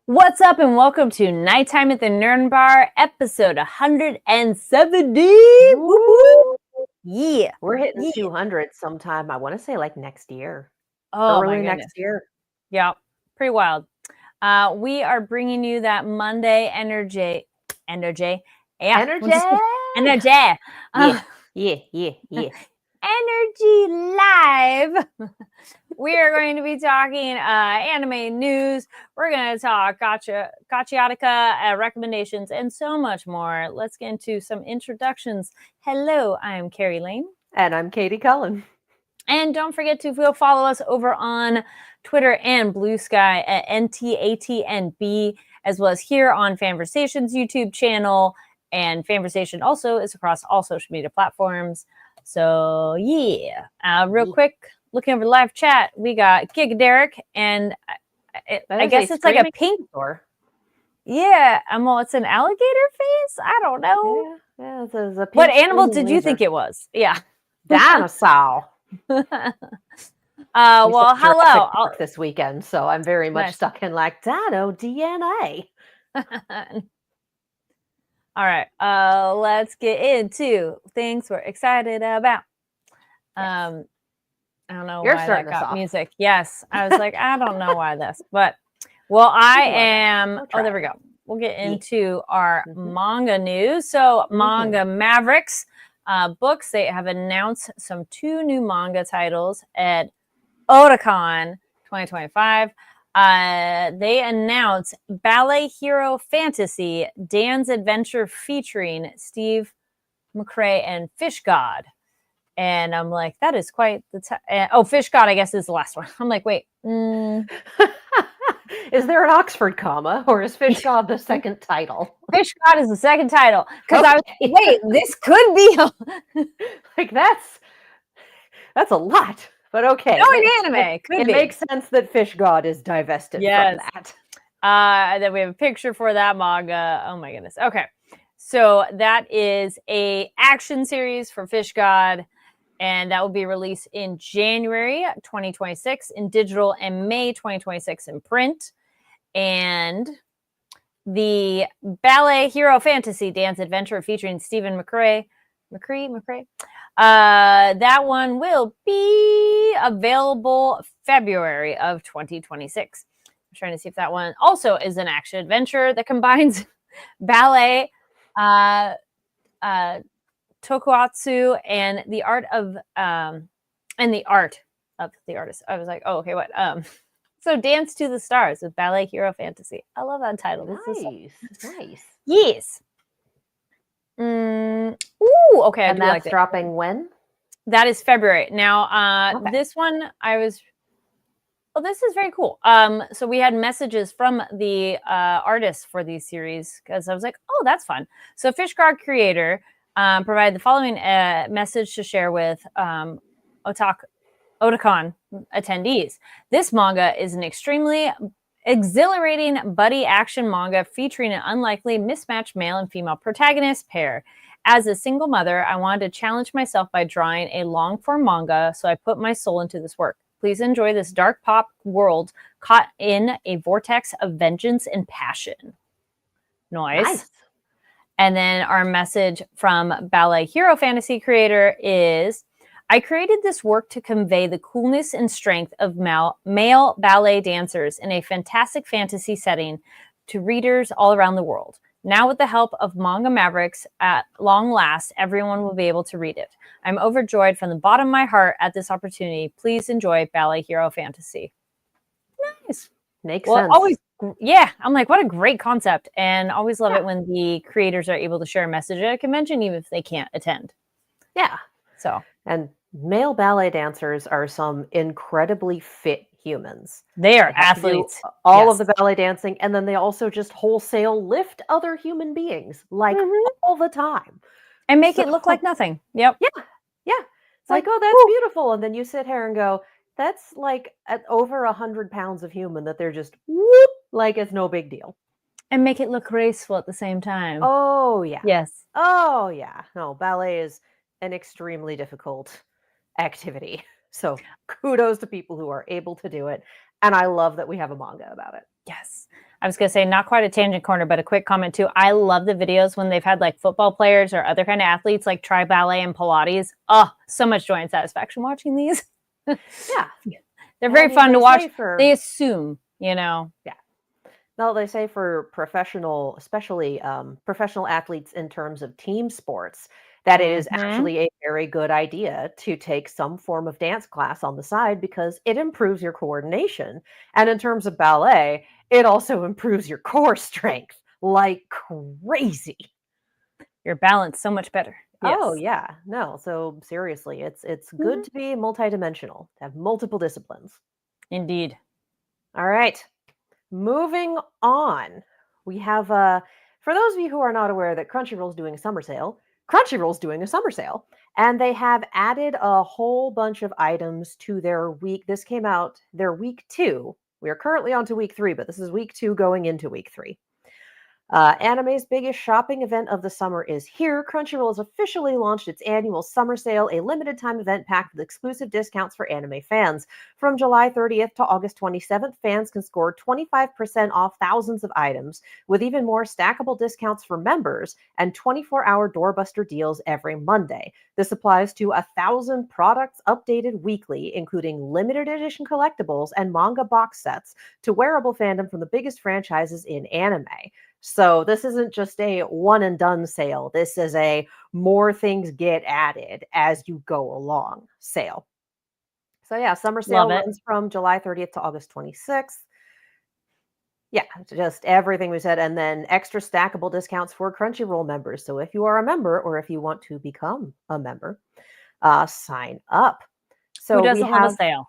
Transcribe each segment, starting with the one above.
What's up, and welcome to Nighttime at the Nerd Bar, episode 170. Woo-hoo. Yeah. We're hitting Yeah. 200 sometime, I wanna say, like, next year. Oh, my Early goodness. next year. Yeah, pretty wild. We are bringing you that Monday energy. Yeah. Energy! Energy. Yeah. Energy Live. We are going to be talking anime news. We're going to talk Gachiatica recommendations and so much more. Let's get into some introductions. Hello, I'm Carrie Lane. And I'm Katie Cullen. And don't forget to follow us over on Twitter and Blue Sky at NTATNB, as well as here on Fanversation's YouTube channel. And Fanversation also is across all social media platforms. So, yeah. Real quick, looking over the live chat, we got Giga Derek, and I guess it's like a pink door. Yeah, well, it's an alligator face? I don't know. Yeah, it's a pink. What animal did you think it was? Yeah. Dinosaur. Well, hello. This weekend, so I'm very much stuck in like Dino DNA. All right, let's get into things we're excited about. Yes. I don't know why that got music. Yes, I was like, I don't know why this, but well, I am. Oh, there we go. We'll get into our manga news. So, Manga Mavericks books. They have announced two new manga titles at Otakon 2025. They announced Ballet Hero Fantasy, Dan's Adventure featuring Steve McRae and Fish God. And I'm like, that is quite the Fish God, I guess, is the last one. I'm like, wait. Is there an Oxford comma, or is Fish God the second title? Fish God is the second title. Because I was like, wait, this could be like that's a lot. But okay. No, in anime. It makes sense that Fish God is divested from that. Then we have a picture for that manga. Oh my goodness. Okay. So that is a action series for Fish God, and that will be released in January 2026 in digital and May 2026 in print. And the Ballet Hero Fantasy, Dan's Adventure featuring Stephen McRae. That one will be available February of 2026. I'm trying to see if that one also is an action adventure that combines ballet, tokusatsu, and the art of the artist. I was like, oh, okay, what? So Dance to the Stars with Ballet Hero Fantasy. I love that title. Nice. Yes. Ooh, okay. And that's dropping when? That is February. Now, this one this is very cool. So we had messages from the artists for these series because I was like, oh, that's fun. So Fish God creator provided the following message to share with Otakon attendees. This manga is an extremely exhilarating buddy action manga featuring an unlikely mismatched male and female protagonist pair. As a single mother, I wanted to challenge myself by drawing a long-form manga, so I put my soul into this work. Please enjoy this dark pop world caught in a vortex of vengeance and passion. Nice. And then our message from Ballet Hero Fantasy creator is, I created this work to convey the coolness and strength of male ballet dancers in a fantastic fantasy setting to readers all around the world. Now, with the help of Manga Mavericks, at long last, everyone will be able to read it. I'm overjoyed from the bottom of my heart at this opportunity. Please enjoy Ballet Hero Fantasy. Nice. Makes sense. I'm like, what a great concept. And always love it when the creators are able to share a message at a convention, even if they can't attend. Yeah. So. And male ballet dancers are some incredibly fit humans. They are athletes. All of the ballet dancing, and then they also just wholesale lift other human beings like all the time. And make it look like nothing. Yep. Yeah. It's like, oh, that's beautiful. And then you sit here and go, that's like at over 100 pounds of human that they're just whoop, like it's no big deal. And make it look graceful at the same time. Oh, yeah. Yes. Oh, yeah. No, ballet is an extremely difficult activity. So kudos to people who are able to do it. And I love that we have a manga about it. Yes. I was going to say, not quite a tangent corner, but a quick comment too. I love the videos when they've had like football players or other kind of athletes like try ballet and Pilates. Oh, so much joy and satisfaction watching these. Yeah. They're very fun to watch. They assume, Yeah. No, they say for professional, especially professional athletes in terms of team sports, that it is actually a very good idea to take some form of dance class on the side because it improves your coordination. And in terms of ballet, it also improves your core strength like crazy. Your balance so much better. Yes. Oh yeah. No, so seriously, it's good to be multidimensional, to have multiple disciplines. Indeed. All right. Moving on, we have for those of you who are not aware that Crunchyroll's doing a summer sale, Crunchyroll's doing a summer sale, and they have added a whole bunch of items to their week. This came out their week 2. We are currently on to week 3, but this is week 2 going into week 3. Anime's biggest shopping event of the summer is here. Crunchyroll has officially launched its annual summer sale, a limited time event packed with exclusive discounts for anime fans. From July 30th to August 27th, fans can score 25% off thousands of items, with even more stackable discounts for members and 24-hour doorbuster deals every Monday. This applies to 1,000 products updated weekly, including limited edition collectibles and manga box sets to wearable fandom from the biggest franchises in anime. So this isn't just a one and done sale. This is a more things get added as you go along sale. So yeah, summer sale runs from July 30th to August 26th. Yeah, just everything we said. And then extra stackable discounts for Crunchyroll members. So if you are a member or if you want to become a member, sign up. So who doesn't love a sale?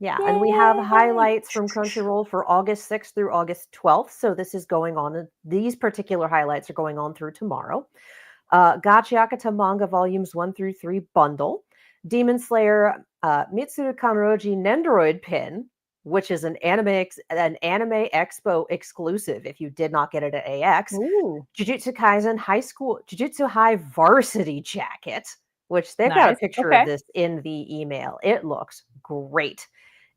Yeah, and we have highlights from Crunchyroll for August 6th through August 12th. So this is going on. These particular highlights are going on through tomorrow. Gachiakata manga volumes 1 through 3 bundle. Demon Slayer Mitsuru Kanroji Nendoroid pin, which is an Anime Expo exclusive if you did not get it at AX. Ooh. Jujutsu Kaisen Jujutsu High varsity jacket, which they've got a picture of this in the email. It looks great.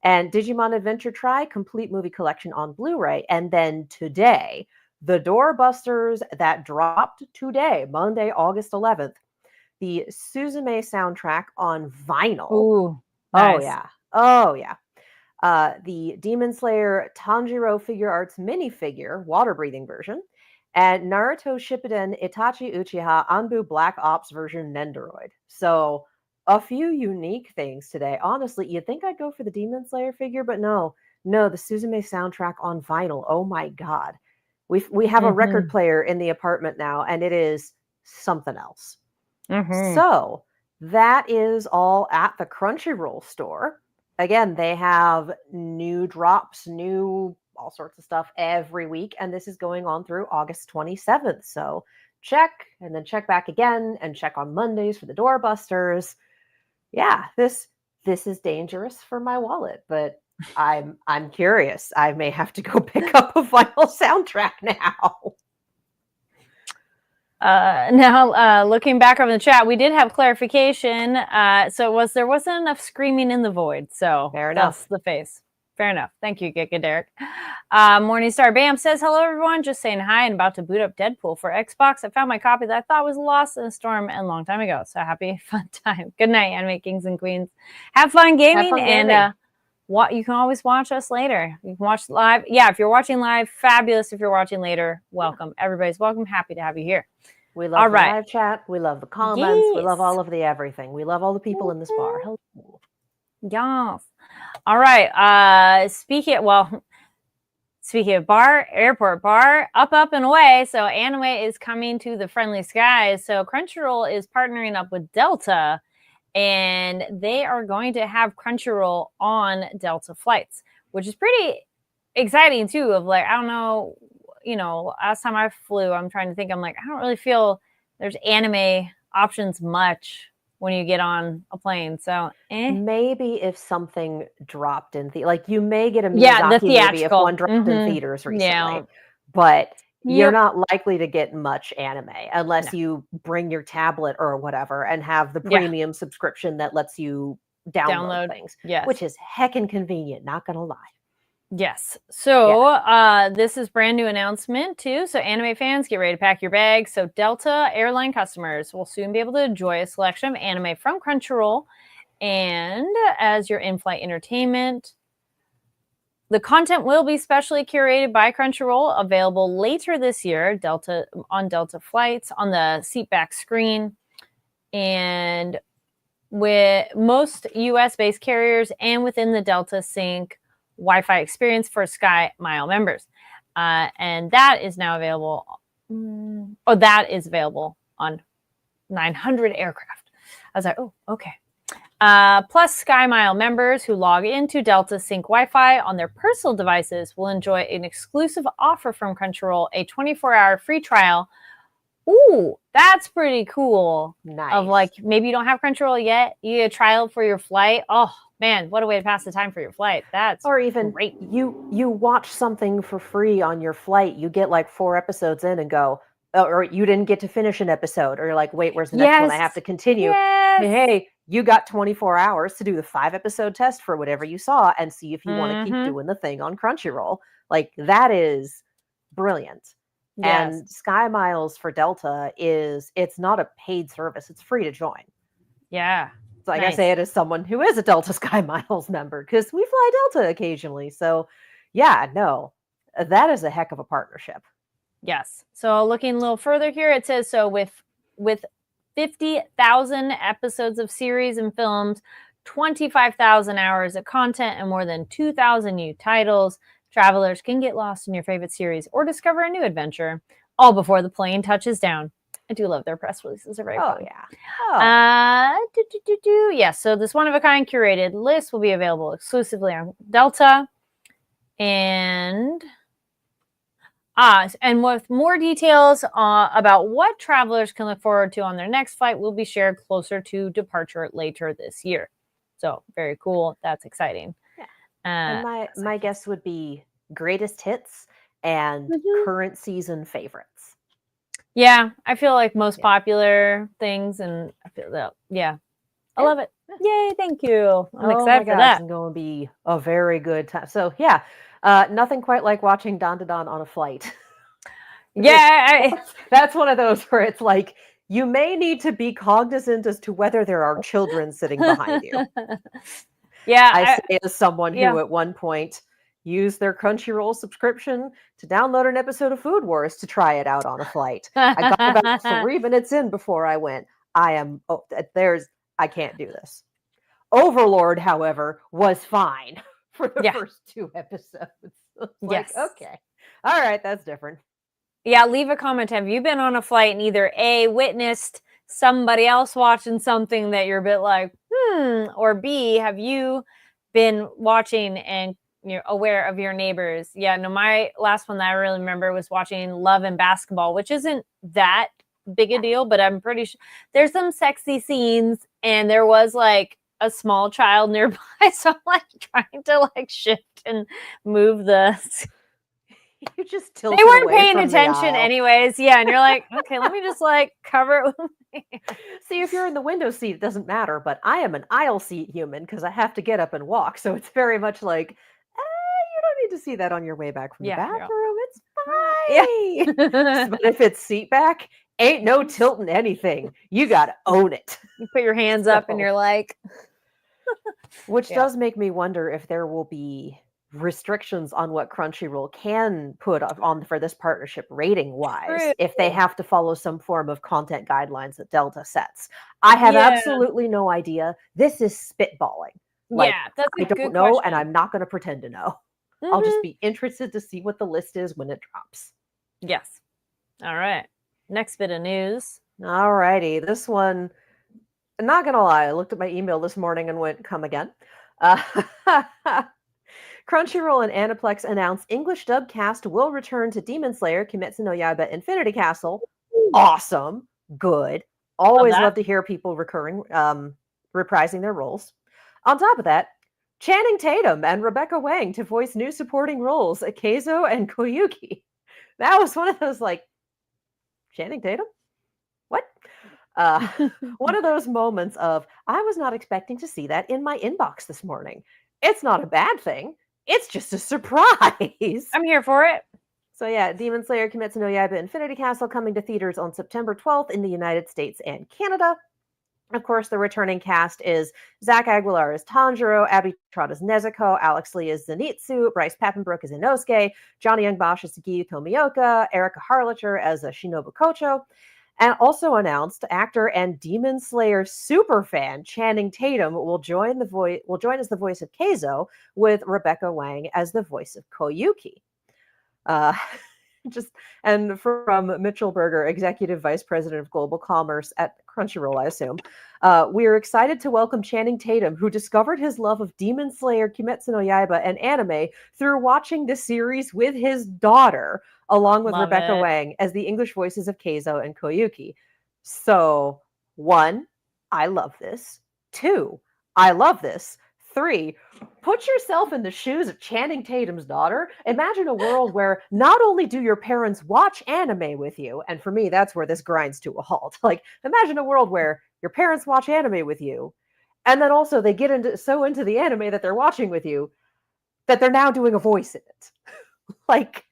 And Digimon Adventure Tri complete movie collection on Blu-ray. And then today, the doorbusters that dropped today, Monday, August 11th, the Suzume soundtrack on vinyl. Ooh, nice. Oh yeah. Oh yeah. The Demon Slayer Tanjiro Figure Arts minifigure, water breathing version, and Naruto Shippuden Itachi Uchiha Anbu Black Ops version Nendoroid. So a few unique things today. Honestly, you'd think I'd go for the Demon Slayer figure, but no, the Suzume soundtrack on vinyl. Oh my god. We have a record player in the apartment now, and it is something else. So that is all at the Crunchyroll store. Again, they have new drops, new all sorts of stuff every week, and this is going on through August 27th. So check, and then check back again, and check on Mondays for the doorbusters. Yeah, this is dangerous for my wallet, but I'm curious. I may have to go pick up a vinyl soundtrack now. Now, looking back over the chat, we did have clarification. So there wasn't enough screaming in the void. So fair enough. That's the face. Fair enough. Thank you, Giga Derek. Morningstar Bam says, hello, everyone. Just saying hi and about to boot up Deadpool for Xbox. I found my copy that I thought was lost in a storm and a long time ago. So happy, fun time. Good night, anime kings and queens. Have fun gaming. And you can always watch us later. You can watch live. Yeah, if you're watching live, fabulous. If you're watching later, welcome. Everybody's welcome. Happy to have you here. We love the live chat. We love the comments. Yes. We love all of the everything. We love all the people in this bar. Hello. Yes. All right. Speaking of bar, airport bar, up and away. So anime is coming to the friendly skies. So Crunchyroll is partnering up with Delta, and they are going to have Crunchyroll on Delta flights, which is pretty exciting too. Of like, I don't know, last time I flew, I'm trying to think, I'm like, I don't really feel there's anime options much when you get on a plane. So maybe if something dropped in you may get a Miyazaki movie if one dropped in theaters recently, but you're not likely to get much anime unless you bring your tablet or whatever and have the premium subscription that lets you download things, which is heckin' convenient, not gonna lie. Yes. So this is brand new announcement too. So anime fans, get ready to pack your bags. So Delta airline customers will soon be able to enjoy a selection of anime from Crunchyroll and as your in-flight entertainment. The content will be specially curated by Crunchyroll, available later this year, Delta flights on the seatback screen, and with most US-based carriers and within the Delta Sync Wi-Fi experience for Sky Mile members. And that is now available. That is available on 900 aircraft. I was like, oh, okay. Plus, Sky Mile members who log into Delta Sync Wi-Fi on their personal devices will enjoy an exclusive offer from Crunchyroll, a 24-hour free trial. Ooh, that's pretty cool. Nice. Of like, maybe you don't have Crunchyroll yet, you get a trial for your flight. Oh man, what a way to pass the time for your flight. That's or even great. You watch something for free on your flight. You get like 4 episodes in and go, or you didn't get to finish an episode, or you're like, wait, where's the next one? I have to continue. Yes. Hey, you got 24 hours to do the 5-episode test for whatever you saw and see if you want to keep doing the thing on Crunchyroll. Like, that is brilliant. Yes. And Sky Miles for Delta it's not a paid service. It's free to join. Yeah. So like I say it as someone who is a Delta Sky Miles member, because we fly Delta occasionally. So yeah, no, that is a heck of a partnership. Yes. So looking a little further here, it says, so with 50,000 episodes of series and films, 25,000 hours of content, and more than 2,000 new titles, travelers can get lost in your favorite series or discover a new adventure, all before the plane touches down. I do love their press releases. They're very fun. Yeah. Yes, so this one-of-a-kind curated list will be available exclusively on Delta. And with more details about what travelers can look forward to on their next flight will be shared closer to departure later this year. So very cool. That's exciting. Yeah. And my guess would be greatest hits and current season favorites. Yeah, I feel like most popular things, and I feel that. Yeah, I love it. Yay! Thank you. I'm excited for that. It's going to be a very good time. So yeah, nothing quite like watching Dan on a flight. Yeah, that's one of those where it's like you may need to be cognizant as to whether there are children sitting behind you. Yeah, I say as someone who at one point used their Crunchyroll subscription to download an episode of Food Wars to try it out on a flight. I got about 3 minutes in before I went, I can't do this. Overlord, however, was fine for the first 2 episodes. Yes. Okay. All right, that's different. Yeah, leave a comment. Have you been on a flight and either A, witnessed somebody else watching something that you're a bit like, or B, have you been watching and you're aware of your neighbors? Yeah, no, my last one that I really remember was watching Love and Basketball, which isn't that big a deal, but I'm pretty sure there's some sexy scenes and there was like a small child nearby. So I'm like trying to like shift and move the... You just tilt. They weren't paying attention anyways. Yeah, and you're like, okay, let me just like cover it with me. See, if you're in the window seat, it doesn't matter. But I am an aisle seat human because I have to get up and walk. So it's very much like, you don't need to see that on your way back from the bathroom. It's fine. Yeah. But if it's seat back, ain't no tilting anything. You got to own it. You put your hands up and you're like. Which does make me wonder if there will be restrictions on what Crunchyroll can put on for this partnership rating wise, if they have to follow some form of content guidelines that Delta sets. I have absolutely no idea. This is spitballing. Like, that's I don't know, question. And I'm not going to pretend to know. I'll just be interested to see what the list is when it drops. Yes. All right. Next bit of news. All righty. This one, I'm not going to lie, I looked at my email this morning and went, come again. Crunchyroll and Aniplex announced English dub cast will return to Demon Slayer Kimetsu no Yaiba Infinity Castle. Awesome. Good. Always love to hear people reprising their roles. On top of that, Channing Tatum and Rebecca Wang to voice new supporting roles, Keizo and Koyuki. That was one of those like, Channing Tatum? What? One of those moments of, I was not expecting to see that in my inbox this morning. It's not a bad thing. it's just a surprise. I'm here for it. So yeah, Demon Slayer Kimetsu no Yaiba Infinity Castle coming to theaters on September 12th in the United States and Canada. Of course, the returning cast is Zach Aguilar as Tanjiro, Abby Trott as Nezuko, Alex Lee as Zenitsu, Bryce Papenbrook as Inosuke, Johnny Young Bosch as Giyu Tomioka, Erica Harlacher as Shinobu Kocho, and also announced actor and Demon Slayer superfan Channing Tatum will join as the voice of Keizo, with Rebecca Wang as the voice of Koyuki. Uh, and from Mitchell Berger, Executive Vice President of Global Commerce at Crunchyroll, I assume, we are excited to welcome Channing Tatum, who discovered his love of Demon Slayer, Kimetsu no Yaiba, and anime through watching the series with his daughter, along with Love Rebecca it. Wang as the English voices of Keizo and Koyuki. So, 1, I love this. 2, I love this. 3, put yourself in the shoes of Channing Tatum's daughter. Imagine a world where not only do your parents watch anime with you, and for me, that's where this grinds to a halt. Like, imagine a world where your parents watch anime with you, and then also they get into the anime that they're watching with you that they're now doing a voice in it. Like,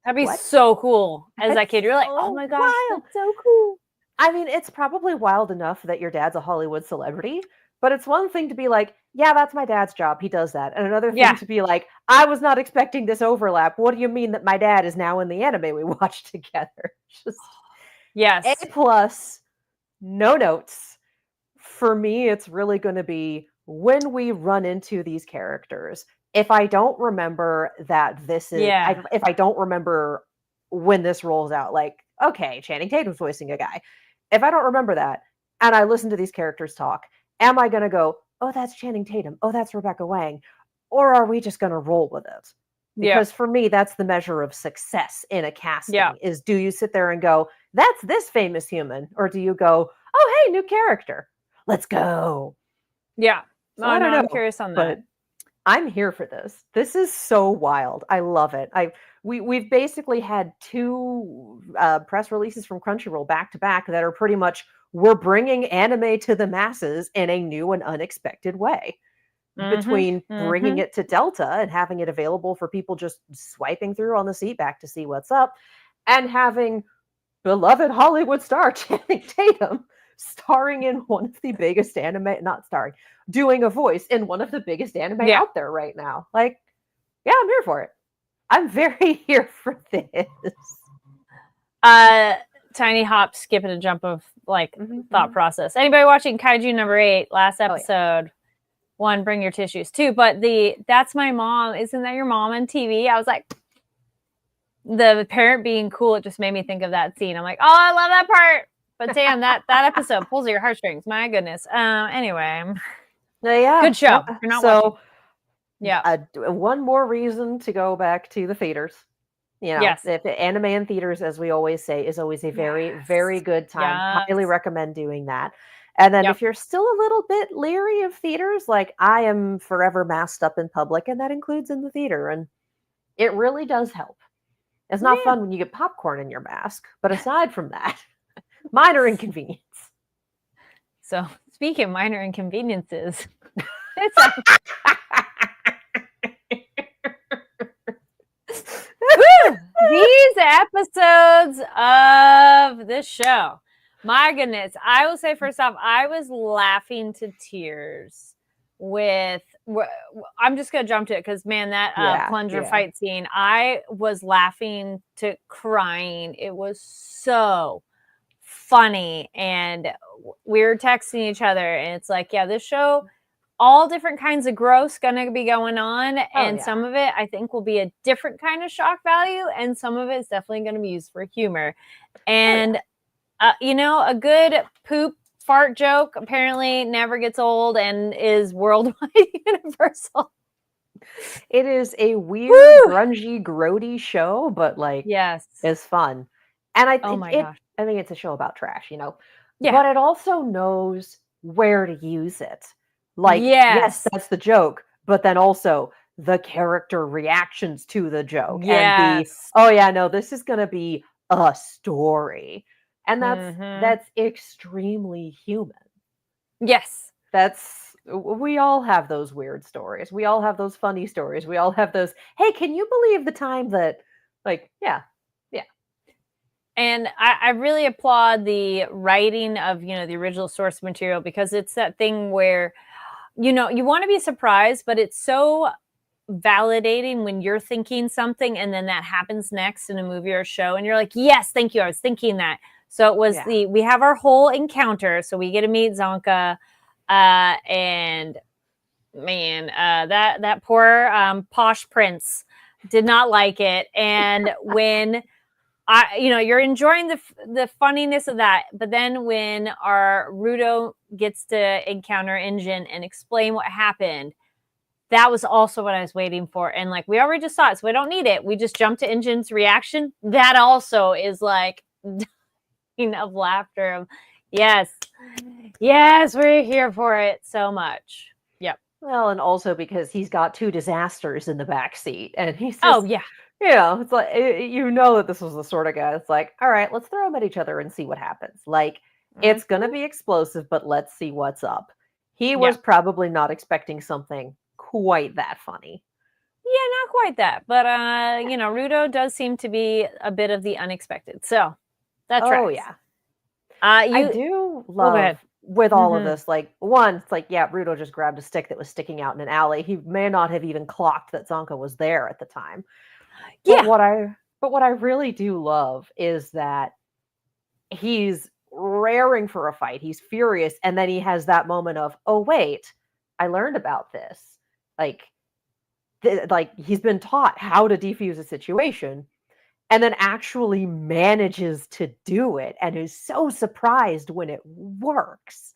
That'd be what? so cool. As that kid, you're like, so oh my gosh, wild. that's so cool. I mean, it's probably wild enough that your dad's a Hollywood celebrity, but it's one thing to be like, yeah, that's my dad's job. He does that. And another thing Yeah. to be like, I was not expecting this overlap. What do you mean that my dad is now in the anime we watched together? Just Yes. A+, no notes. For me, it's really going to be when we run into these characters. If I don't remember that this is, Yeah. if I don't remember when this rolls out, like, okay, Channing Tatum's voicing a guy. If I don't remember that, and I listen to these characters talk, am I going to go, oh, that's Channing Tatum, oh, that's Rebecca Wang, or are we just going to roll with it? Yeah. Because for me, that's the measure of success in a casting, Yeah. is do you sit there and go, that's this famous human, or do you go, oh, hey, new character, let's go. Yeah. So Oh, I don't no, know, I'm curious on but that. I'm here for this. This is so wild. I love it. We've basically had 2 press releases from Crunchyroll back to back that are pretty much, we're bringing anime to the masses in a new and unexpected way. Between bringing it to Delta and having it available for people just swiping through on the seat back to see what's up, and having beloved Hollywood star Channing Tatum starring in one of the biggest anime, not starring, doing a voice in one of the biggest anime Yeah. out there right now. Like, yeah, I'm here for it. I'm very here for this. Tiny hop, skip and a jump of like Mhm, thought mhm. process. Anybody watching Kaiju number 8, last Oh, yeah. episode? 1, bring your tissues. 2, but that's my mom. Isn't that your mom on TV? I was like, the parent being cool, it just made me think of that scene. I'm like, oh, I love that part. But damn, that episode pulls at your heartstrings. My goodness. Anyway, Yeah, good show. yeah. If you're not So, watching. Yeah. One more reason to go back to the theaters. You know, Yes. if anime in theaters, as we always say, is always a very, very Yes. good time. Highly Yes. recommend doing that. And then Yep. if you're still a little bit leery of theaters, like I am forever masked up in public, and that includes in the theater, and it really does help. It's not Yeah. fun when you get popcorn in your mask, but aside from that, minor inconvenience. So speaking of minor inconveniences, it's these episodes of this show. My goodness. I will say first off, I was laughing to tears with I'm just gonna jump to it because man, that plunger fight scene, I was laughing to crying. It was so funny, and we were texting each other, and it's like, yeah, this show, all different kinds of gross gonna be going on, and some of it I think will be a different kind of shock value, and some of it's definitely gonna be used for humor. And you know, a good poop fart joke apparently never gets old and is worldwide universal. It is a weird, grungy, grody show, but like, yes, it's fun. And I mean, it's a show about trash, you know, but it also knows where to use it. Like, yes, that's the joke, but then also the character reactions to the joke, and oh yeah, no, this is gonna be a story, and that's extremely human. Yes, that's we all have those weird stories. We all have those funny stories. We all have those, hey, can you believe the time that, like, yeah. And I really applaud the writing of, the original source material, because it's that thing where, you want to be surprised, but it's so validating when you're thinking something and then that happens next in a movie or show and you're like, yes, thank you, I was thinking that. So it was we have our whole encounter, so we get to meet Zonka, and man, that poor posh prince did not like it. And when you're enjoying the funniness of that, but then when our Rudo gets to encounter Injin and explain what happened, that was also what I was waiting for. And like, we already just saw it, so we don't need it. We just jump to Injin's reaction. That also is like dying of laughter. Of yes, we're here for it so much. Yep. Well, and also because he's got 2 disasters in the back seat, and he's just, oh yeah. It's like, that this was the sort of guy that's like, all right, let's throw them at each other and see what happens. Like, it's going to be explosive, but let's see what's up. He was probably not expecting something quite that funny. Yeah, not quite that. But, Rudo does seem to be a bit of the unexpected. So that tracks. Oh, yeah. I do love with all of this, like, one, it's like, yeah, Rudo just grabbed a stick that was sticking out in an alley. He may not have even clocked that Zonka was there at the time. Yeah. But what I really do love is that he's raring for a fight. He's furious, and then he has that moment of, oh wait, I learned about this. Like he's been taught how to defuse a situation, and then actually manages to do it, and is so surprised when it works.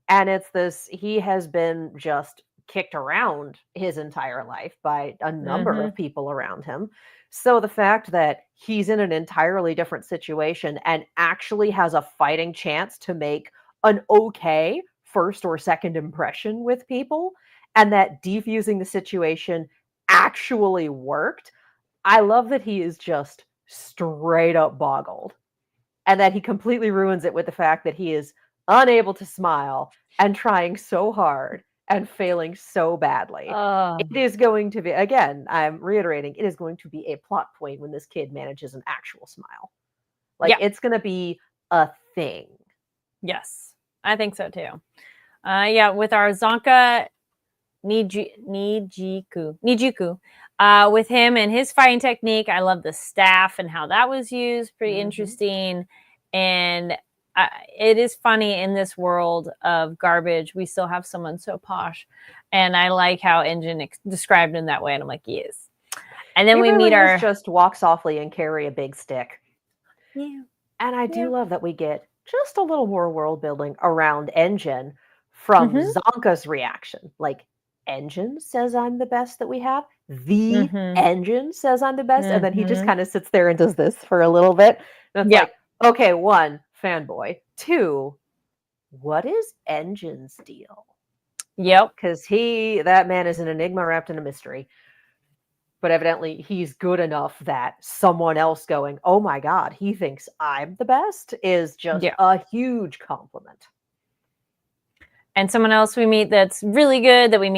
And it's this, he has been just kicked around his entire life by a number of people around him. So the fact that he's in an entirely different situation and actually has a fighting chance to make an okay first or second impression with people, and that defusing the situation actually worked, I love that he is just straight up boggled, and that he completely ruins it with the fact that he is unable to smile and trying so hard and failing so badly. It is going to be, again, I'm reiterating, it is going to be a plot point when this kid manages an actual smile. Like, it's going to be a thing. Yes, I think so too. With our Zonka Nijiku, with him and his fighting technique, I love the staff and how that was used. Pretty interesting. And it is funny, in this world of garbage, we still have someone so posh. And I like how Injin described him that way. And I'm like, yes. And then we meet our just walk softly and carry a big stick. Yeah. And I do love that we get just a little more world building around Injin from Zonka's reaction. Like, Injin says I'm the best that we have. The Injin says I'm the best. And then he just kind of sits there and does this for a little bit. And it's like, okay, 1, fanboy. 2, what is Injin's deal? Yep. Because that man is an enigma wrapped in a mystery. But evidently he's good enough that someone else going, oh my God, he thinks I'm the best, is just a huge compliment. And someone else we meet that's really good, that we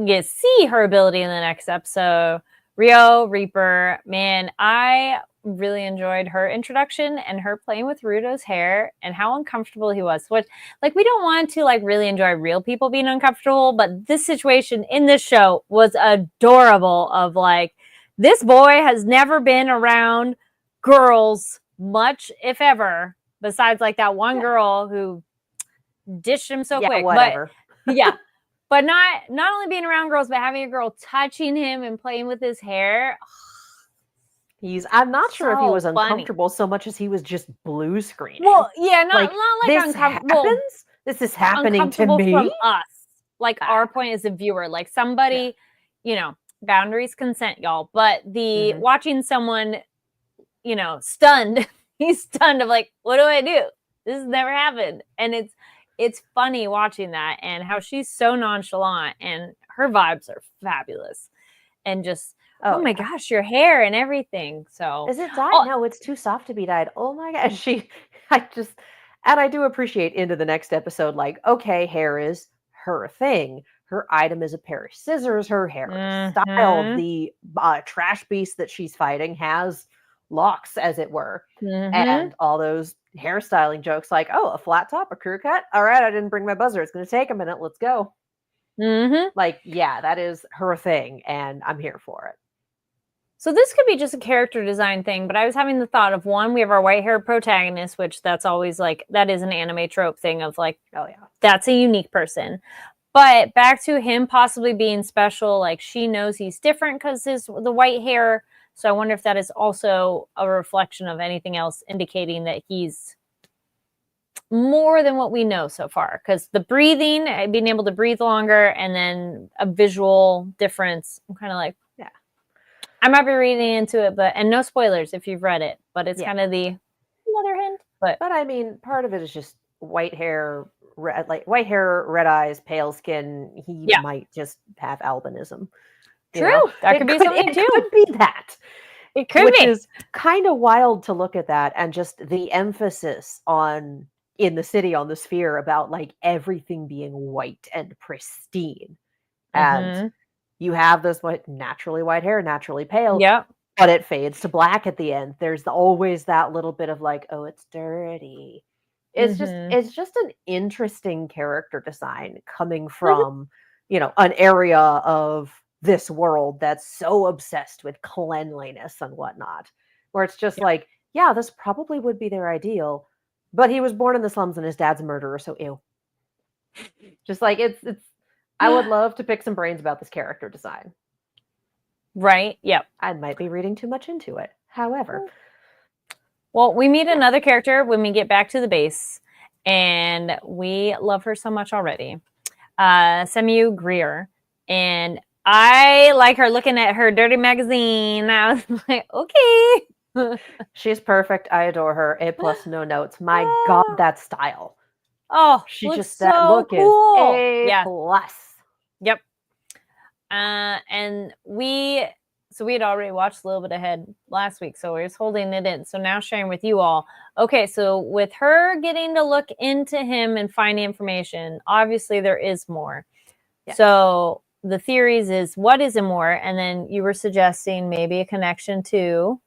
get to see her ability in the next episode, Rio Reaper. Man, I really enjoyed her introduction and her playing with Rudo's hair and how uncomfortable he was. Which, like, we don't want to really enjoy real people being uncomfortable, but this situation in this show was adorable. Of like, this boy has never been around girls much, if ever, besides like that one girl who dished him so quick. Whatever. But but not only being around girls, but having a girl touching him and playing with his hair. I'm not sure if he was uncomfortable so much as he was just blue screening. Well, yeah, not like uncomfortable. This is happening to me. From us. Like, our point as a viewer. Like, somebody, boundaries, consent, y'all. But the watching someone, stunned, he's stunned of like, what do I do? This has never happened. And it's funny watching that, and how she's so nonchalant, and her vibes are fabulous. And just, oh my gosh, your hair and everything. So is it dyed? No, it's too soft to be dyed. Oh my gosh. And I do appreciate into the next episode, like, okay, hair is her thing. Her item is a pair of scissors. Her hair is styled. Mhm. The trash beast that she's fighting has locks, as it were. Mhm. And all those hairstyling jokes like, oh, a flat top, a crew cut? All right, I didn't bring my buzzer. It's going to take a minute. Let's go. Mhm. Like, yeah, that is her thing, and I'm here for it. So this could be just a character design thing, but I was having the thought of one, we have our white hair protagonist, which that's always like, that is an anime trope thing of like, Oh, yeah. that's a unique person. But back to him possibly being special, like she knows he's different because the white hair. So I wonder if that is also a reflection of anything else indicating that he's more than what we know so far. Because the breathing, being able to breathe longer, and then a visual difference, I'm kind of like, Yeah. I might be reading into it, but and no spoilers if you've read it, but it's Yeah. kind of the other hint. But I mean, part of it is just white hair, white hair, red eyes, pale skin. He Yeah. might just have albinism. You true, know? that could be something it too. could be that. It could Which be. is kind of wild to look at that, and just the emphasis on in the city on the sphere about like everything being white and pristine. And Mhm. you have this naturally white hair, naturally pale, Yep. but it fades to black at the end. There's always that little bit of like, oh, it's dirty. It's Mhm. just an interesting character design coming from, an area of this world that's so obsessed with cleanliness and whatnot, where it's just Yeah. like, yeah, this probably would be their ideal, but he was born in the slums and his dad's a murderer, so ew. Just like it's I would love to pick some brains about this character design. Right. Yep. I might be reading too much into it. However, Well, we meet another character when we get back to the base, and we love her so much already. Semu Greer. And I like her looking at her dirty magazine. I was like, okay. she's perfect. I adore her. A plus, no notes. My God, that style. Oh, She looks just that so look cool. is A Yeah. plus. Yep. And we had already watched a little bit ahead last week, so we're just holding it in. So now sharing with you all. Okay, so with her getting to look into him and find information, obviously there is more. Yes. So the theories is what is more, and then you were suggesting maybe a connection to.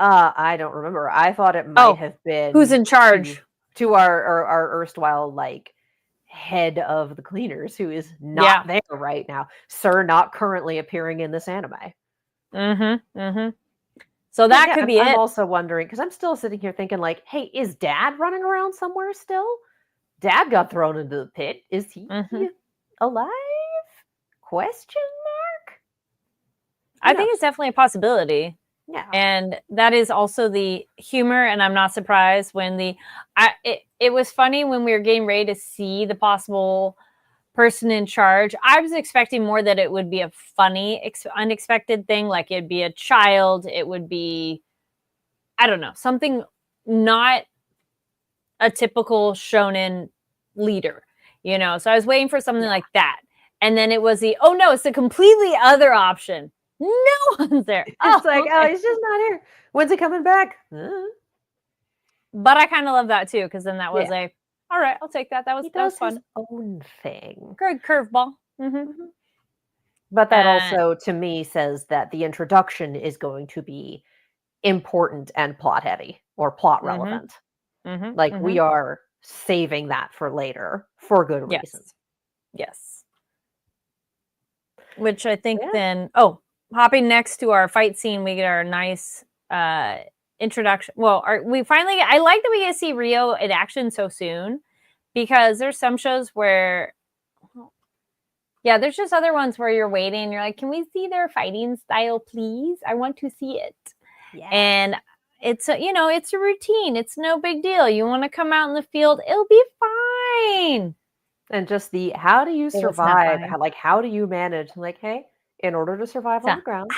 I don't remember. I thought it might have been who's in charge to our erstwhile like head of the cleaners, who is not there right now. Sir, not currently appearing in this anime. Mm-hmm. Mm-hmm. So that could be it. I'm also wondering, because I'm still sitting here thinking like, hey, is Dad running around somewhere still? Dad got thrown into the pit. Is he alive? Question mark? I think it's definitely a possibility. Yeah. And that is also the humor, and I'm not surprised when it was funny when we were getting ready to see the possible person in charge. I was expecting more that it would be a funny, unexpected thing, like it'd be a child, it would be, I don't know, something not a typical shonen leader, So I was waiting for something like that. And then it was oh no, it's a completely other option. No one's there. It's like, oh, he's just not here. When's he coming back? But I kind of love that too, because then that was all right, I'll take that. That was fun. His own thing. Good curveball. But that also, to me, says that the introduction is going to be important and plot heavy or plot relevant. Like we are saving that for later for good reasons. Yes. Which I think then, hopping next to our fight scene, we get our nice introduction. Well, I like that we get to see Rio in action so soon, because there's some shows where, there's just other ones where you're waiting. You're like, can we see their fighting style, please? I want to see it. Yeah. And it's it's a routine. It's no big deal. You want to come out in the field, it'll be fine. And just how do you survive? How do you manage? Like, hey, in order to survive on the ground,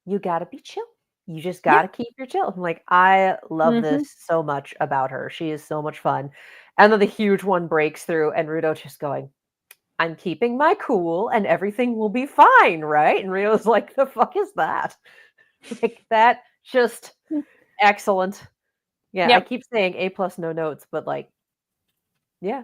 you got to be chill. You just got to keep your chill. I'm like, I love this so much about her. She is so much fun. And then the huge one breaks through, and Ruto just going, I'm keeping my cool and everything will be fine, right? And Rio's like, the fuck is that? Like, that just excellent. Yeah, I keep saying A plus, no notes, but like, yeah.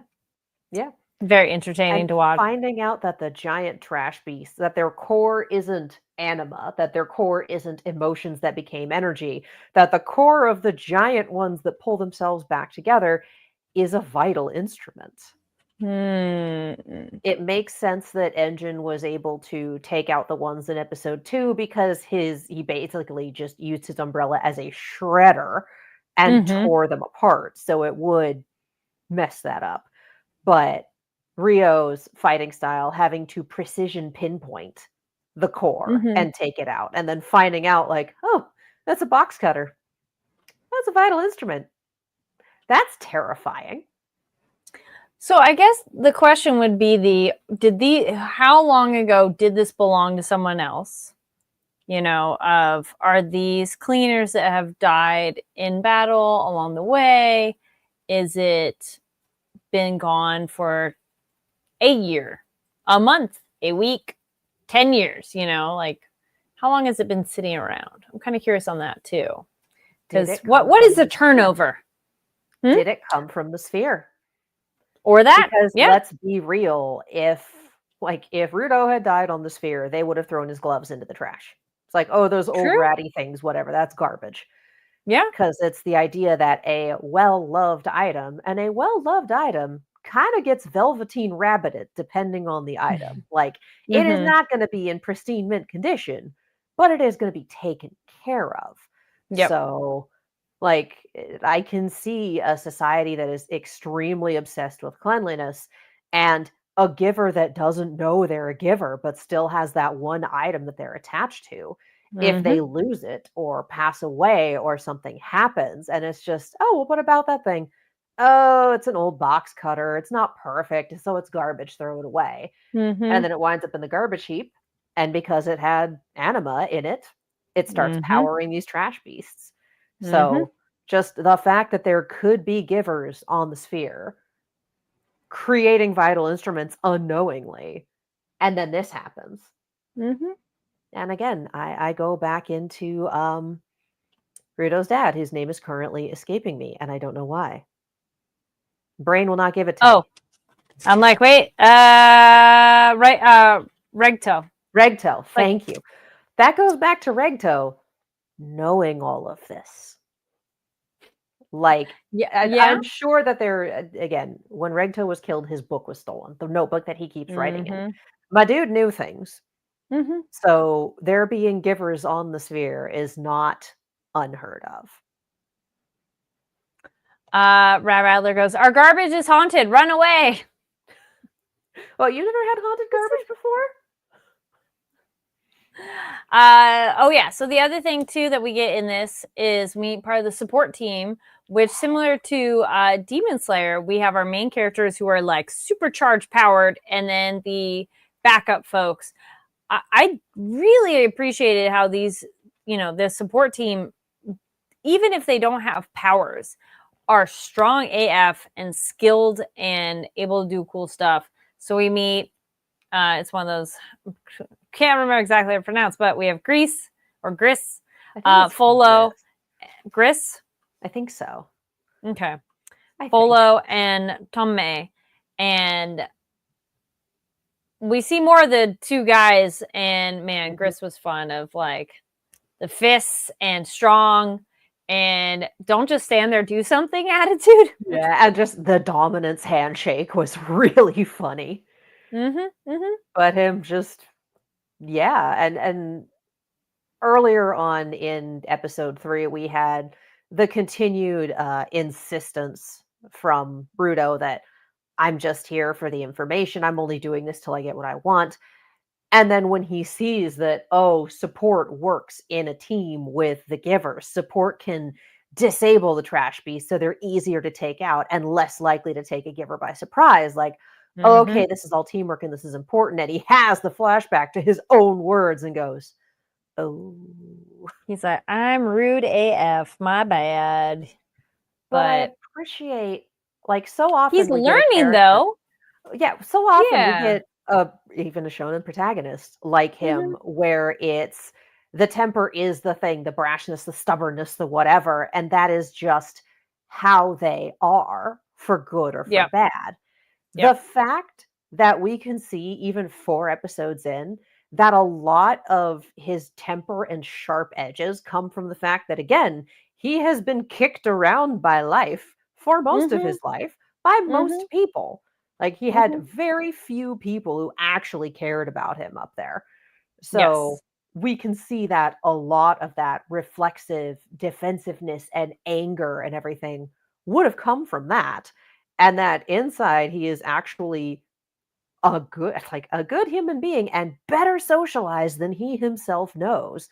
Very entertaining And to watch. finding out that the giant trash beasts, that their core isn't anima, that their core isn't emotions that became energy, that the core of the giant ones that pull themselves back together is a vital instrument. Hmm. It makes sense that Engine was able to take out the ones in episode 2 because he basically just used his umbrella as a shredder and Mhm. tore them apart, so it would mess that up. But Rio's fighting style, having to precision pinpoint the core Mhm. and take it out, and then finding out like, "Oh, that's a box cutter. That's a vital instrument." That's terrifying. So I guess the question would be how long ago did this belong to someone else? Are these cleaners that have died in battle along the way? Is it been gone for a year, a month, a week, 10 years? Like how long has it been sitting around? I'm kind of curious on that too. Did Because it come what is from the the sphere? turnover? Hmm? Did it come from the sphere? Or that? Because Yeah. let's be real, if Rudo had died on the sphere, they would have thrown his gloves into the trash. It's like, "Oh, those old True. ratty things, whatever, that's garbage." Yeah. Because it's the idea that a well-loved item kinda gets velveteen rabbited depending on the item. Like, it is Mm-hmm. not gonna be in pristine mint condition, but it is gonna be taken care of. Yep. So, like, I can see a society that is extremely obsessed with cleanliness and a giver that doesn't know they're a giver, but still has that one item that they're attached to. If Mm-hmm. they lose it or pass away or something happens and it's just, "Oh, well, what about that thing?" "Oh, it's an old box cutter. It's not perfect, so it's garbage. Throw it away." And Mm-hmm. then it winds up in the garbage heap, and because it had anima in it, it starts Mm-hmm. powering these trash beasts. Mm-hmm. So, just the fact that there could be givers on the sphere creating vital instruments unknowingly, and then this happens. Mm-hmm. And again, I go back into, Rudo's dad, whose name is currently escaping me, and I don't know why. Brain will not give it to Oh, me. I'm like, wait, right, Regto. Regto, Like, thank you. That goes back to Regto knowing all of this. Like, yeah, I'm yeah. sure that again, when Regto was killed, his book was stolen, the notebook that he keeps writing in. Mm-hmm. My dude knew things. Mm-hmm. So there being givers on the sphere is not unheard of. Rat Rattler goes, our garbage is haunted. Run away. Well, you never had haunted garbage before? Oh yeah. So the other thing too that we get in this is we part of the support team, which similar to Demon Slayer, we have our main characters who are like supercharged powered, and then the backup folks. I really appreciated how these, the support team, even if they don't have powers, are strong AF and skilled and able to do cool stuff. So we meet, it's one of those, can't remember exactly how to pronounce, but we have Grease or Gris, I think it's Folo, Gris. I think so. Okay. I think. Folo and Tomei. And we see more of the two guys, and man, Gris was fun of like the fists and strong and don't just stand there, do something attitude. Yeah, and just the dominance handshake was really funny. Mm-hmm. Mm-hmm. But him just yeah, and earlier on in episode 3, we had the continued, insistence from Bruto that, "I'm just here for the information, I'm only doing this till I get what I want." And then when he sees that, oh, support works in a team with the giver, support can disable the trash beast so they're easier to take out and less likely to take a giver by surprise. Like, oh, Mm-hmm. okay, this is all teamwork and this is important. And he has the flashback to his own words and goes, oh. He's like, I'm rude AF, my bad. But I But appreciate, like, so often he's we get a learning character. though. Yeah, so often we Yeah. get even a shonen protagonist like Mm-hmm. him where it's the temper is the thing, the brashness, the stubbornness, the whatever, and that is just how they are for good or for Yeah. bad. Yep. The fact that we can see, even 4 episodes in, that a lot of his temper and sharp edges come from the fact that, again, he has been kicked around by life for most of Mhm. his life by Mhm. most people. Like, he had Mhm. very few people who actually cared about him up there. So Yes. we can see that a lot of that reflexive defensiveness and anger and everything would have come from that. And that inside he is actually a good human being and better socialized than he himself knows.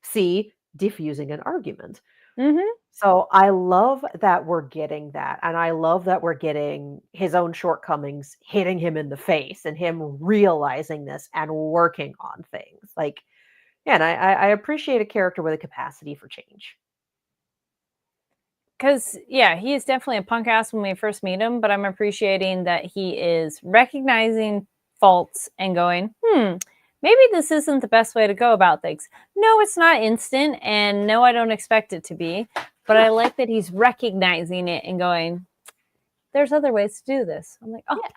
See, diffusing an argument. Mhm. So I love that we're getting that. And I love that we're getting his own shortcomings hitting him in the face and him realizing this and working on things. Like, yeah, and I appreciate a character with a capacity for change. Because, yeah, he is definitely a punk ass when we first meet him, but I'm appreciating that he is recognizing faults and going, maybe this isn't the best way to go about things. No, it's not instant, and no, I don't expect it to be. But I like that he's recognizing it and going, there's other ways to do this. I'm like, oh, Yeah.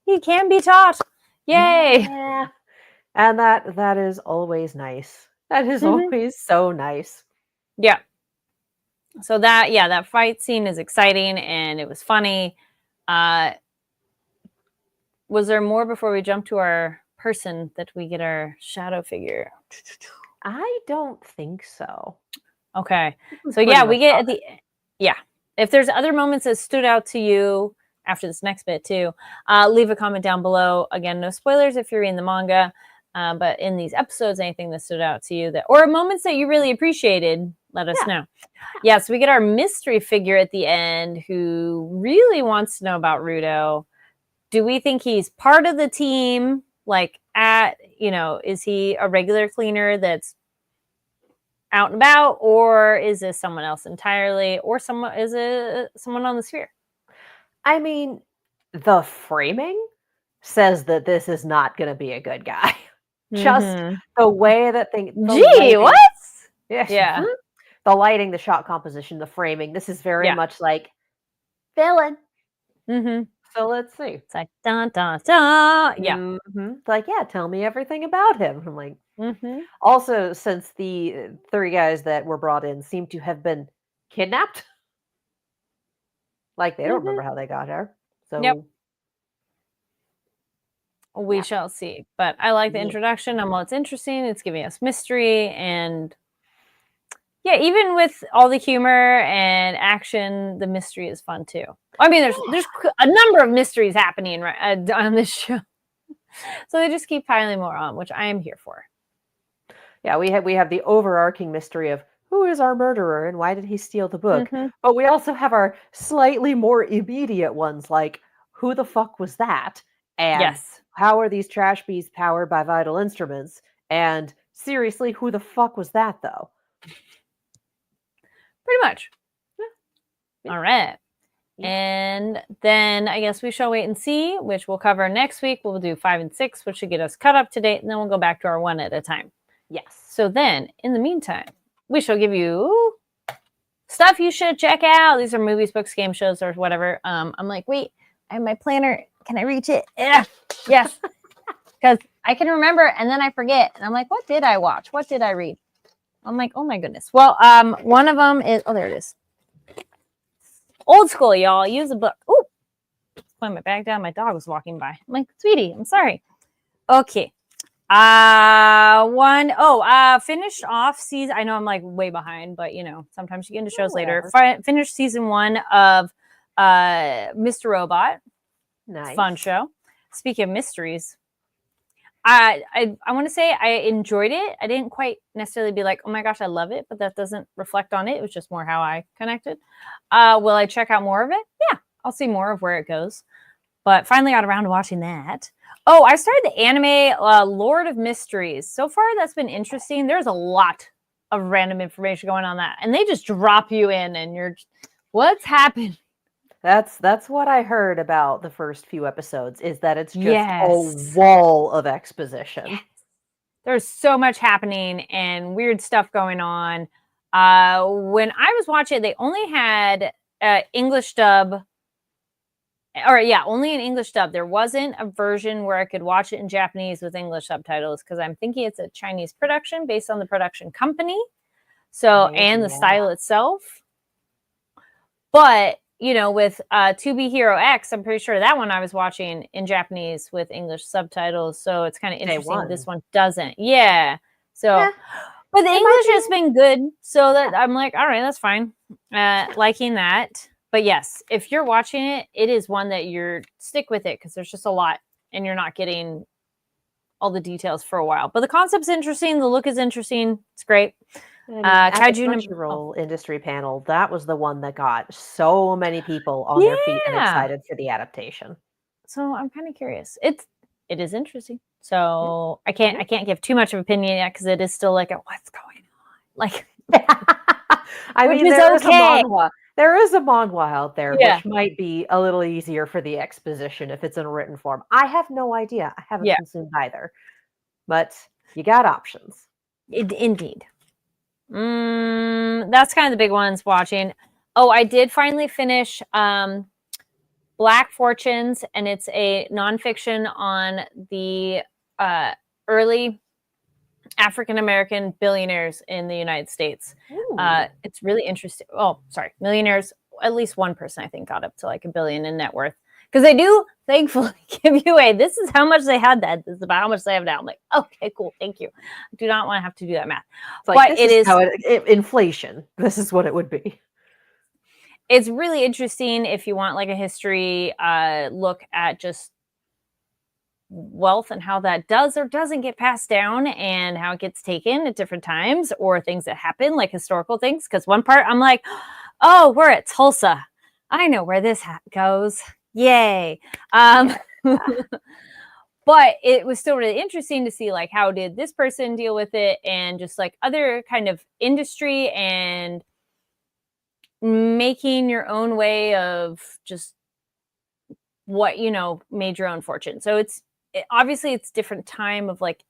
he can be taught. Yay. Yeah. And that is always nice. That is Hmm. always so nice. Yeah. So that, yeah, that fight scene is exciting and it was funny. Uh, was there more before we jump to our person that we get our shadow figure? I don't think so. Okay. We So pretty yeah, we much get got at the yeah. If there's other moments that stood out to you after this next bit too, leave a comment down below. Again, no spoilers if you're reading the manga, but in these episodes, anything that stood out to you that or moments that you really appreciated, let us Yeah. know. Yeah, so we get our mystery figure at the end who really wants to know about Rudo. Do we think he's part of the team? Like is he a regular cleaner that's out and about, or is this someone else entirely, or someone on the sphere? I mean, the framing says that this is not gonna be a good guy. Just Mm-hmm. the Gee, what? lighting. Yes. Yeah. Mhm. The lighting, the shot composition, the framing, this is very Yeah. much like villain. Mm-hmm. So let's see. It's like dun dun dun. Yeah. It's like, "Yeah, tell me everything about him." I'm like Mm-hmm. also, since the 3 guys that were brought in seem to have been kidnapped, like, they don't Mm-hmm. remember how they got here. Yep. So, We yeah. shall see. But I like the Yeah. introduction. Well, it's interesting. It's giving us mystery and yeah, even with all the humor and action, the mystery is fun too. I mean, there's a number of mysteries happening on this show, so they just keep piling more on, which I am here for. Yeah, we have the overarching mystery of who is our murderer and why did he steal the book? Mm-hmm. But we also have our slightly more immediate ones like who the fuck was that? And Yes, how are these trash beasts powered by vital instruments? And seriously, who the fuck was that though? pretty much. Yeah. All right. Yeah. And then I guess we shall wait and see, which we'll cover next week. We'll do 5 and 6, which should get us caught up to date, and then we'll go back to our one at a time. Yes. So then, in the meantime, we shall give you stuff you should check out. These are movies, books, game shows, or whatever. I'm like, wait, I have my planner. Can I reach it? Yes. Because I can remember and then I forget. And I'm like, what did I watch? What did I read? I'm like, oh my goodness. Well, one of them is, there it is. Old school, y'all. Use a book. Ooh, putting my bag down. My dog was walking by. I'm like, sweetie, I'm sorry. Okay. Finished off season. I know I'm like way behind, but sometimes you get into shows later. Finished season 1 of Mr. Robot. Nice. Fun show. Speaking of mysteries, I want to say I enjoyed it. I didn't quite necessarily be like, oh my gosh, I love it, but that doesn't reflect on it. It was just more how I connected. Will I check out more of it? Yeah, I'll see more of where it goes. But finally got around to watching that. Oh, I started the anime Lord of Mysteries. So far, that's been interesting. There's a lot of random information going on that, and they just drop you in, and you're, what's happened? That's what I heard about the first few episodes is that it's just Yes. a wall of exposition. Yes. There's so much happening and weird stuff going on. When I was watching it, they only had English dub or yeah, only in English dub. There wasn't a version where I could watch it in Japanese with English subtitles because I'm thinking it's a Chinese production based on the production company. So, and the style itself. But, you know, with To Be Hero X, I'm pretty sure that one I was watching in Japanese with English subtitles. So it's kind of interesting. This one doesn't. Yeah. So, Yeah, but the English has been good. So that I'm like, all right, that's fine. Liking that. But yes, if you're watching it, it is one that you're stick with it because there's just a lot and you're not getting all the details for a while. But the concept's interesting. The look is interesting. It's great. At the Crunchyroll industry panel, that was the one that got so many people on their feet and excited for the adaptation. So I'm kind of curious. It is interesting. So I can't give too much of opinion yet because it is still like what's going on. Like I mean, there is a manhwa out there, which might be a little easier for the exposition if it's in a written form. I have no idea. I haven't consumed either. But you got options. Indeed. That's kind of the big ones watching. Oh, I did finally finish Black Fortunes, and it's a nonfiction on the early African American billionaires in the United States. It's really interesting. Oh, sorry, millionaires. At least one person I think got up to like $1 billion in net worth because they do thankfully give you this is how much they had then. This is about how much they have now. I'm like, okay, cool, thank you. I do not want to have to do that math. Like, but it is how inflation. This is what it would be. It's really interesting if you want like a history look at just wealth and how that does or doesn't get passed down and how it gets taken at different times or things that happen, like historical things. Because one part I'm like, oh, we're at Tulsa. I know where this goes. Yay. But it was still really interesting to see like how did this person deal with it and just like other kind of industry and making your own way of just what, you know, made your own fortune. So obviously it's different time of like,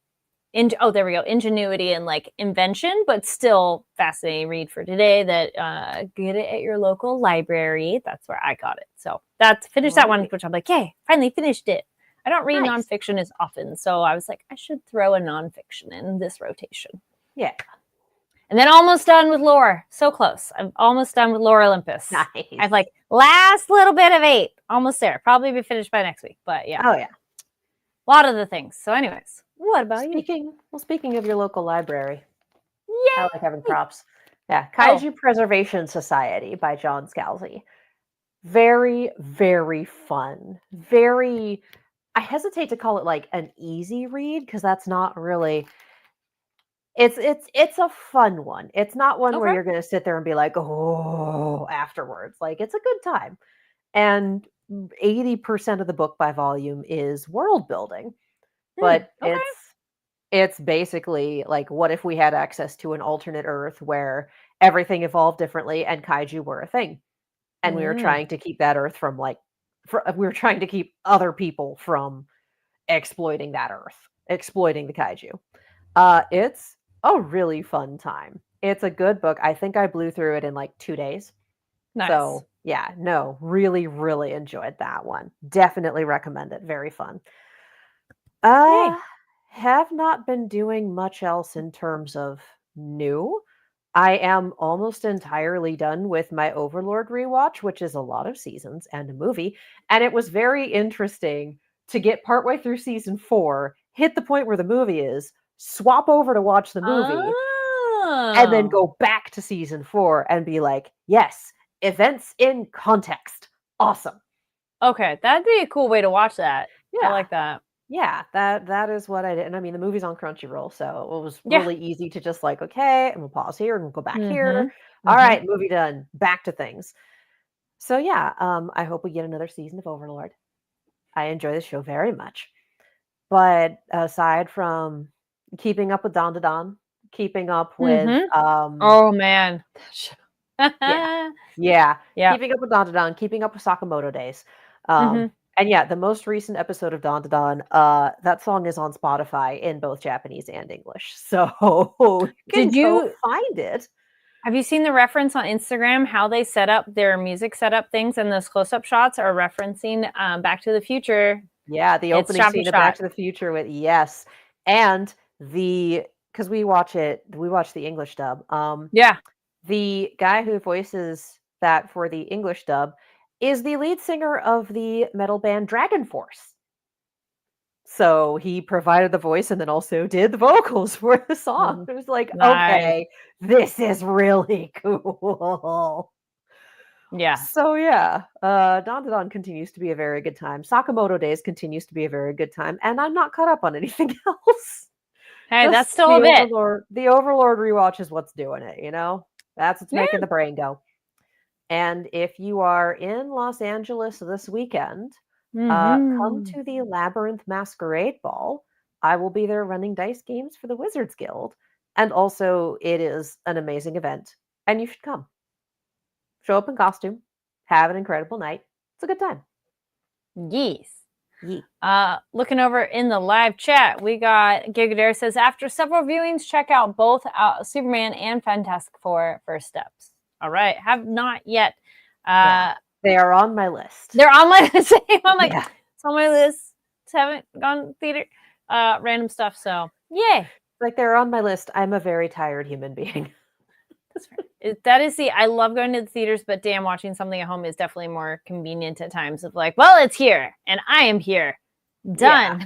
there we go, ingenuity and like invention, but still fascinating read for today that get it at your local library. That's where I got it. So that's finished that one, which I'm like, yay, finally finished it. I don't read nonfiction as often. So I was like, I should throw a nonfiction in this rotation. Yeah. And then almost done with lore. So close. I'm almost done with Lore Olympus. Nice. I've like last little bit of 8. Almost there. Probably be finished by next week. But yeah. Oh, yeah. A lot of the things. So anyways, what about you? Well, speaking of your local library. Yeah. I like having props. Yeah. Kaiju Preservation Society by John Scalzi. Very, very fun. Very, I hesitate to call it like an easy read because that's not really... It's a fun one. It's not one where you're going to sit there and be like, oh, afterwards. Like, it's a good time. And 80% of the book by volume is world building. But it's basically like, what if we had access to an alternate Earth where everything evolved differently and kaiju were a thing? And we were trying to keep that Earth from we were trying to keep other people from exploiting that Earth, exploiting the kaiju. It's a really fun time. It's a good book. I think I blew through it in like 2 days. Nice. So yeah, no, really, really enjoyed that one. Definitely recommend it. Very fun. Have not been doing much else in terms of new. I am almost entirely done with my Overlord rewatch, which is a lot of seasons and a movie. And it was very interesting to get partway through season 4, hit the point where the movie is, swap over to watch the movie, and then go back to season 4 and be like, yes, events in context. Awesome. Okay, that'd be a cool way to watch that. Yeah. I like that. Yeah, that is what I did. And I mean, the movie's on Crunchyroll, so it was really easy to just like, okay, and we'll pause here and we'll go back here. All right, movie done. Back to things. So yeah, I hope we get another season of Overlord. I enjoy the show very much. But aside from keeping up with Dandadan, keeping up with oh man. yeah. Keeping up with Dandadan, keeping up with Sakamoto Days. And yeah, the most recent episode of Dandadan, that song is on Spotify in both Japanese and English. So did you find it? Have you seen the reference on Instagram, how they set up their music setup things, and those close-up shots are referencing Back to the Future? Yeah, the It's opening shot for scene of Back shot. to the Future with yes. And because we watch the English dub. Yeah. The guy who voices that for the English dub is the lead singer of the metal band Dragon Force. So he provided the voice and then also did the vocals for the song. It was like, Nice. okay, this is really cool. Yeah. So yeah, Dandadan continues to be a very good time. Sakamoto Days continues to be a very good time, and I'm not caught up on anything else. Hey, that's Just still a bit. The Overlord rewatch is what's doing it, you know? That's what's Yeah. making the brain go. And if you are in Los Angeles this weekend, come Mhm. to the Labyrinth Masquerade Ball. I will be there running dice games for the Wizards Guild. And also, it is an amazing event, and you should come. Show up in costume, have an incredible night. It's a good time. Yes. Yee. Looking over in the live chat, we got Gigadare says, after several viewings, check out both Superman and Fantastic Four First Steps. All right. Have not yet. Yeah. They are on my list. They're on my list. I'm like, Yeah. it's on my list. Just haven't gone to theater. Random stuff. So, yay. Like they're on my list. I'm a very tired human being. That's right. That is I love going to the theaters, but damn, watching something at home is definitely more convenient at times of like, well, it's here and I am here. Done. Yeah.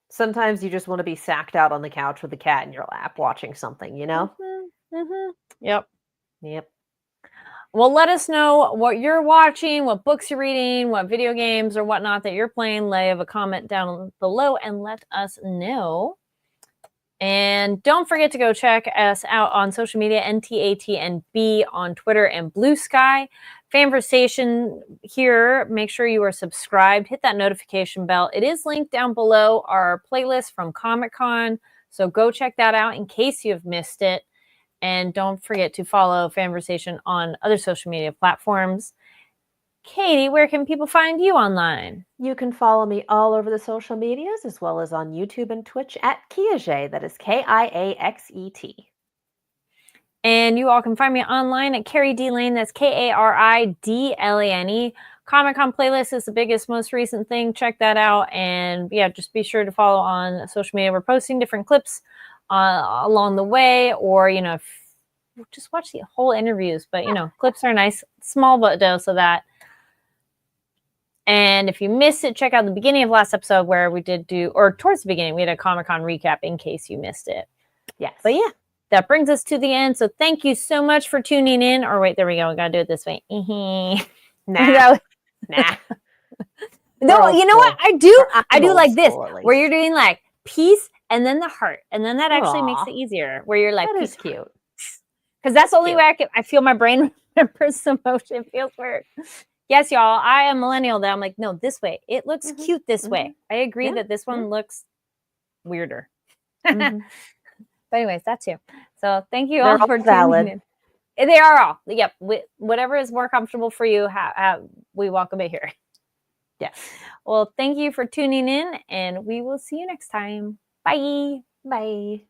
Sometimes you just want to be sacked out on the couch with the cat in your lap watching something, you know? Yep. Yep. Well, let us know what you're watching, what books you're reading, what video games or whatnot that you're playing. Leave a comment down below and let us know. And don't forget to go check us out on social media, NTATNB on Twitter and Blue Sky. Fanversation here. Make sure you are subscribed. Hit that notification bell. It is linked down below our playlist from Comic-Con. So go check that out in case you've missed it. And don't forget to follow Fanversation on other social media platforms. Katie, where can people find you online? You can follow me all over the social medias as well as on YouTube and Twitch at Kiaxet. That is Kiaxet. And you all can find me online at Carrie D Lane. That's KARIDLANE. Comic-Con playlist is the biggest, most recent thing. Check that out. And yeah, just be sure to follow on social media. We're posting different clips along the way, or, you know, just watch the whole interviews. But, you know, clips are nice, small but dose of that. And if you missed it, check out the beginning of last episode where we did or towards the beginning, we had a Comic-Con recap in case you missed it. Yes. But yeah, that brings us to the end. So thank you so much for tuning in. Or wait, there we go. We got to do it this way. Nah. No, you know what? I do like this, where you're least. doing like peace and then the heart. And then that actually makes Aw. it easier, where you're like, That peace, is cute. because that's the only Cute. way I feel my brain remembers the motion. It feels weird. Yes, y'all, I am millennial though. I'm like, no, this way. It looks cute this way. I agree that this one looks weirder. But anyways, that's you. So thank you all for tuning in. They are all. Yep. Whatever is more comfortable for you, we welcome it here. Yes. Well, thank you for tuning in, and we will see you next time. Bye. Bye.